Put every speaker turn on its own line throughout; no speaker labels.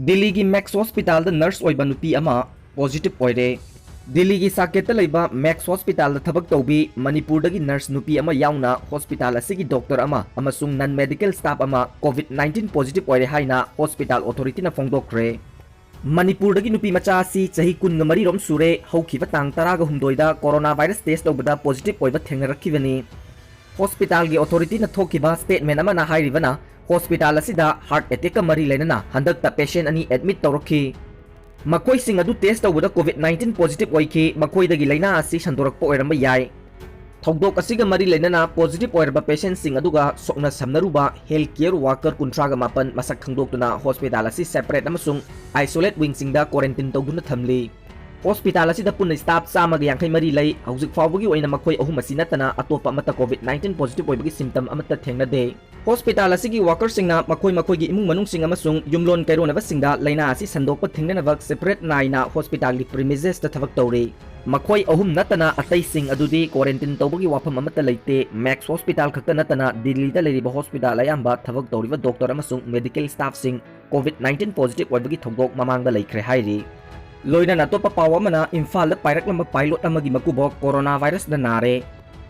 दिल्ली की Max hospital nurse नुपी positive ओइरे। दिल्ली की साकेत लेबा मैक्स हॉस्पिटल थबक तौबी मणिपुर नर्स नुपी याउना हॉस्पिटल असिगी डॉक्टर नन मेडिकल स्टाफ कोविड-19 पॉजिटिव ओइरे हाइना हॉस्पिटल अथॉरिटी फोंदोक्रे। मणिपुर नुपी मचा चाही 13 रोम सूरे हौखिबा तांग 18 कोरोना वायरस टेस्ट तौबदा पॉजिटिव ओइबा थेंगरखिबनी। हॉस्पिटल की अथॉरिटी थोकिबा स्टेटमेंट अमना हाइरिबना हॉस्पिटल असिदा हार्ट अटैक मरी लेना हंदक पेशेंट अनी एडमिट तौरखी। मखोइसिंग अदु टेस्ट तौबदा कोविड-19 पॉजिटिव ओइखी मखोइदगी लैना असि संदोरकपा ओइरंबा याय। थौदोक असिगा मरी लेना पॉजिटिव ओइरबा पेशेंट सिंग अदुगा सोकना समनरुबा हेल्थ केयर वर्कर 19 मसक खंगदोक्तुना हॉस्पिटल असी सेपरेट अमसुंग आइसोलेट विंग सिंगदा क्वारंटाइन तौदुना थमली। हॉस्पिटल असिदा पुन्ना स्टाफ 150 लै हौजिक फावबगी ओइना मखोइ अहुम असि नतना अतोपा अमता कोविड-19 पॉजिटिव ओइबगी सिम्टम अमता थेंगनदे। हॉस्पिटल असिगी वर्कर सिंगना मखोइ मखोइगी इमुंग मनुंग सिंग अमसुंग युमलोन कैरोनबा सिंगदा लैना असि संदोकपा थेंगनबा सेपरेट नाइना हॉस्पिटल की प्रीमिसेस ता थबक तौरे। मखोइ अहुम नतना अतै सिंग अदुदी क्वारंटाइन तौबगी वाफम अमता लैते। मैक्स हॉस्पिटल खक्ता नतना दिल्लीदा लेरिबा हॉस्पिटल अयाम्बा थबक तौरिबा डॉक्टर अमसुंग मेडिकल स्टाफ सिंग कोविड-19 पॉजिटिव ओइबगी थौदोक ममांगदा लैख्रे हाइरि। लोइना अतोपा पाव अमना इम्फाल पाइरक्लंबा पाइलट अमगी मकुबोक कोरोना वायरस दा नारे।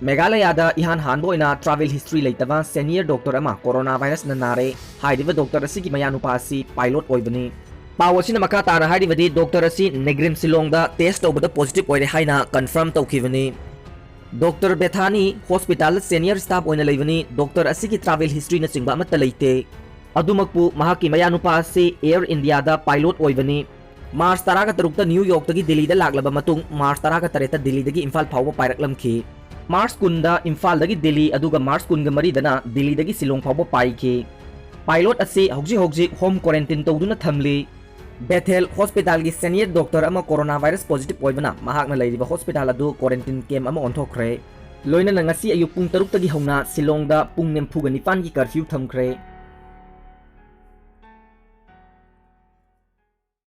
मेघालयदा इहान हानबो ओइना ट्रैवल हिस्ट्री लेतबा सीनियर डॉक्टर अमा कोरोना वायरस दा नारे। हाइरिबा डॉक्टर असिगी मयानुपा असि पाइलट ओइबनी। पाव असिना मखा ताना हाइरिबदी डॉक्टर असि नेग्रिम शिलोंगदा टेस्ट तौबदा पॉजिटिव ओइरे हाइना कंफर्म तौखिबनी। Doctor Bethany hospital senior staff ओइना लेबनी। डॉक्टर असिगी ट्रैवल हिस्ट्री न चिंगबा अमता लेते। अदुमकपु महाकी मयानुपा असि एयर इंडिया दा पाइलट ओइबनी। मार्च 13 न्यूयॉर्क दिल्ली लाब मार्च 13 दिल्ली इम्फाल फाव पाइरक्लमखी। मार्च 10 इम्फाल दिल्ली मार्च 13 दिल्ली शिलोंग फाव पाइखी। पाइलट असी हौजिक होम क्वारंटाइन तौदुना थमली। बेथेल हॉस्पिटल की सीनियर डॉक्टर कोरोना वायरस पॉजिटिव ओइबना महाकना लैरिबा हॉस्पिटल अदु क्वारंटाइन कैम्प अमा ओंथोखरे। लोइना ngasi अयुक पुंग 6 हौना शिलोंगदा पुंग 49 की कर्फ्यू थमखरे।